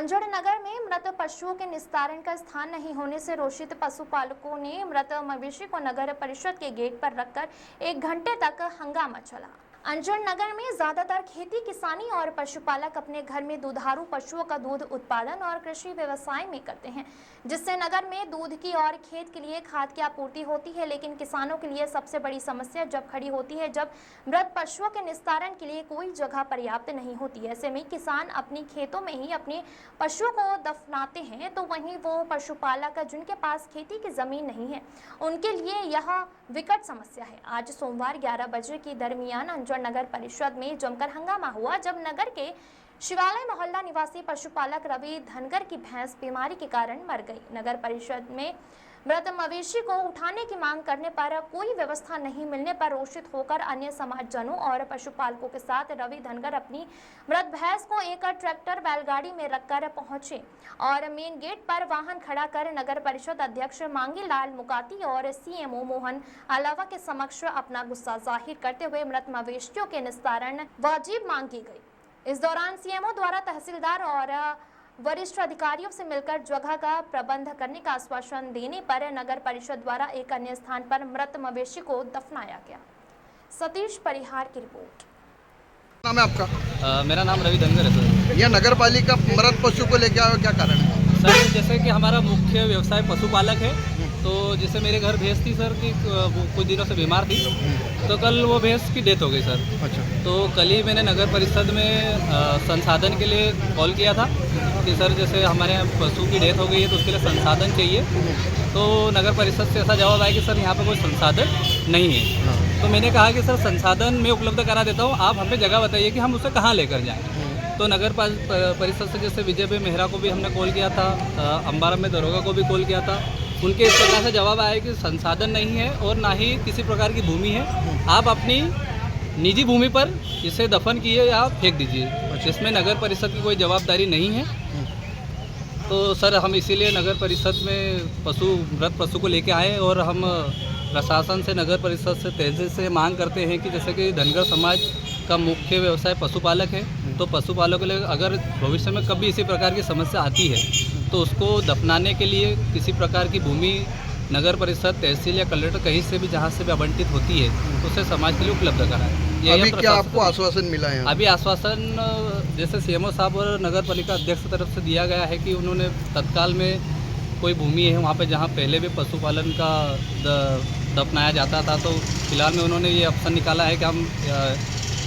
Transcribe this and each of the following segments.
अंजड़ नगर में मृत पशुओं के निस्तारण का स्थान नहीं होने से रोषित पशुपालकों ने मृत मवेशी को नगर परिषद के गेट पर रखकर 1 घंटे तक हंगामा चला। अंजड़ नगर में ज्यादातर खेती किसानी और पशुपालक अपने घर में दुधारू पशुओं का दूध उत्पादन और कृषि व्यवसाय में करते हैं, जिससे नगर में दूध की और खेत के लिए खाद की आपूर्ति होती है। लेकिन किसानों के लिए सबसे बड़ी समस्या जब खड़ी होती है जब मृत पशुओं के निस्तारण के लिए कोई जगह पर्याप्त नहीं होती। ऐसे में किसान अपनी खेतों में ही अपने पशुओं को दफनाते हैं, तो वहीं वो पशुपालक जिनके पास खेती की जमीन नहीं है उनके लिए यह विकट समस्या है। आज सोमवार 11 बजे के दरमियान अंजड़ नगर परिषद में जमकर हंगामा हुआ जब नगर के शिवालय मोहल्ला निवासी पशुपालक रवि धनगर की भैंस बीमारी के कारण मर गई। नगर परिषद में मृत मवेशी को उठाने की मांग करने पर कोई व्यवस्था नहीं मिलने पर रोषित होकर अन्य समाजजनों और पशुपालकों के साथ रवि धनगर अपनी मृत भैंस को एक ट्रैक्टर बैलगाड़ी में रखकर पहुंचे और मेन गेट पर वाहन खड़ा कर नगर परिषद अध्यक्ष मांगी लाल मुकाती और सीएमओ मोहन अलावा के समक्ष अपना गुस्सा जाहिर करते हुए मृत मवेशियों के निस्तारण वाजिब मांग की गई। इस दौरान सीएमओ द्वारा तहसीलदार और वरिष्ठ अधिकारियों से मिलकर जगह का प्रबंध करने का आश्वासन देने पर नगर परिषद द्वारा एक अन्य स्थान पर मृत मवेशी को दफनाया गया। सतीश परिहार की रिपोर्ट। नाम है आपका? मेरा नाम रवि धनगर है सर। यह नगर पालिका मृत पशु को लेके आया, क्या कारण है? सर जैसे कि हमारा मुख्य व्यवसाय पशुपालक है, तो जैसे मेरे घर भैंस थी सर कि वो कुछ दिनों से बीमार थी, तो कल वो भैंस की डेथ हो गई सर। अच्छा। तो कल ही मैंने नगर परिषद में संसाधन के लिए कॉल किया था कि सर जैसे हमारे यहाँ पशु की डेथ हो गई है तो उसके लिए संसाधन चाहिए। तो नगर परिषद से ऐसा जवाब आया कि सर यहाँ पर कोई संसाधन नहीं है। तो मैंने कहा कि सर संसाधन मैं उपलब्ध करा देता हूँ, आप हमें जगह बताइए कि हम उसे कहाँ लेकर जाएँ। तो नगर परिषद से जैसे विजय भाई मेहरा को भी हमने कॉल किया था, अंबारा में दरोगा को भी कॉल किया था, उनके इस प्रकार से जवाब आया कि संसाधन नहीं है और ना ही किसी प्रकार की भूमि है, आप अपनी निजी भूमि पर इसे दफन किए या फेंक दीजिए, जिसमें नगर परिषद की कोई जवाबदारी नहीं है। तो सर हम इसीलिए नगर परिषद में मृत पशु को लेके आए और हम प्रशासन से नगर परिषद से तेजी से मांग करते हैं कि जैसे कि धनगर समाज का मुख्य व्यवसाय पशुपालक है, तो पशुपालकों के लिए अगर भविष्य में कभी इसी प्रकार की समस्या आती है तो उसको दफनाने के लिए किसी प्रकार की भूमि नगर परिषद, तहसील या कलेक्टर कहीं से भी जहाँ से भी आवंटित होती है तो उसे समाज के लिए उपलब्ध कराएं। अभी क्या आपको आश्वासन मिला है? अभी आश्वासन जैसे सीएमओ साहब और नगर पालिका अध्यक्ष की तरफ से दिया गया है कि उन्होंने तत्काल में कोई भूमि है वहाँ पे जहाँ पहले भी पशुपालन का दफनाया जाता था, तो फिलहाल में उन्होंने ये ऑप्शन निकाला है कि हम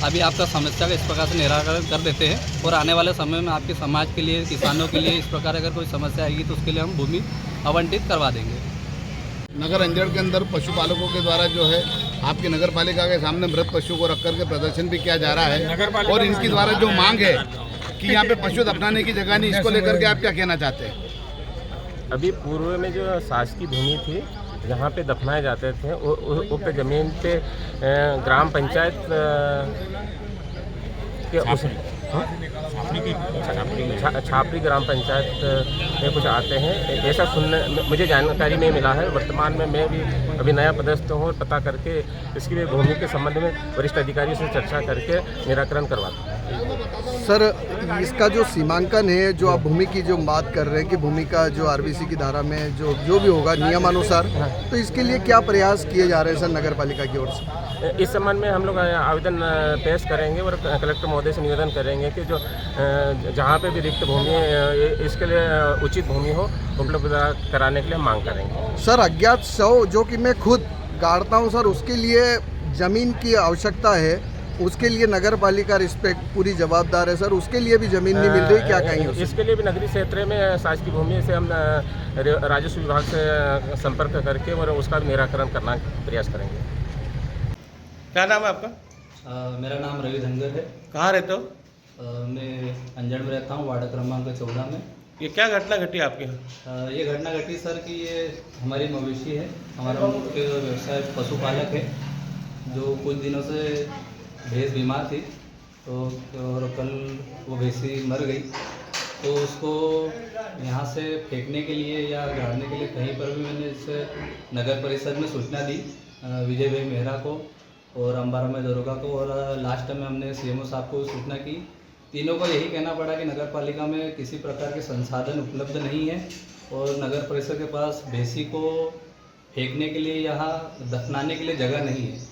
अभी आपका समस्या का इस प्रकार से निराकरण कर देते हैं और आने वाले समय में आपके समाज के लिए, किसानों के लिए इस प्रकार अगर कोई समस्या आएगी तो उसके लिए हम भूमि आवंटित करवा देंगे। नगर अंजड़ के अंदर पशुपालकों के द्वारा जो है आपकी नगर पालिका के सामने मृत पशु को रख करके प्रदर्शन भी किया जा रहा है और इनकी द्वारा जो मांग है कि यहाँ पे पशु दफनाने की जगह नहीं, इसको लेकर के आप क्या कहना चाहते हैं? अभी पूर्व में जो शासकीय भूमि थी जहाँ पे दफनाए जाते थे उस जमीन पे ग्राम पंचायत के उस छापरी ग्राम पंचायत में कुछ आते हैं, ऐसा सुनने मुझे जानकारी में मिला है। वर्तमान में मैं भी अभी नया पदस्थ हूँ, पता करके इसकी भूमि के संबंध में वरिष्ठ अधिकारियों से चर्चा करके निराकरण करवाता हूँ। सर इसका जो सीमांकन है, जो आप भूमि की जो बात कर रहे हैं कि भूमि का जो आरबीसी की धारा में जो भी होगा नियमानुसार, तो इसके लिए क्या प्रयास किए जा रहे हैं सर नगर पालिका की ओर से? इस संबंध में हम लोग आवेदन पेश करेंगे और कलेक्टर महोदय से निवेदन करेंगे कि जो जहाँ पे भी रिक्त भूमि है इसके लिए उचित भूमि हो उपलब्ध कराने के लिए मांग करेंगे। सर अज्ञात शव जो कि मैं खुद गाड़ता हूँ सर, उसके लिए ज़मीन की आवश्यकता है, उसके लिए नगर पालिका रिस्पेक्ट पूरी जवाबदार है सर, उसके लिए भी ज़मीन नहीं मिल रही, क्या कहेंगे? इसके लिए भी नगरीय क्षेत्र में शासकीय भूमि से हम राजस्व विभाग से संपर्क करके और उसका भी निराकरण करना प्रयास करेंगे। क्या नाम है आपका? मेरा नाम रवि धनगर है। कहाँ रहते हो? मैं अंजड़ में रहता हूँ, वार्ड क्रमांक 14 में। ये क्या घटना घटी आपके यहाँ? ये घटना घटी सर कि ये हमारी मवेशी है, हमारा मुख्य व्यवसाय पशुपालक है, जो कुछ दिनों से भैंस बीमार थी तो और कल वो भैंसी मर गई, तो उसको यहाँ से फेंकने के लिए या गाड़ने के लिए कहीं पर भी मैंने इसे नगर परिषद में सूचना दी विजय भाई मेहरा को और अंबारा में दरोगा को, और लास्ट में हमने सीएमओ साहब को सूचना की तीनों को यही कहना पड़ा कि नगर पालिका में किसी प्रकार के संसाधन उपलब्ध नहीं है और नगर परिषद के पास भैंसी को फेंकने के लिए यहाँ दफनाने के लिए जगह नहीं है।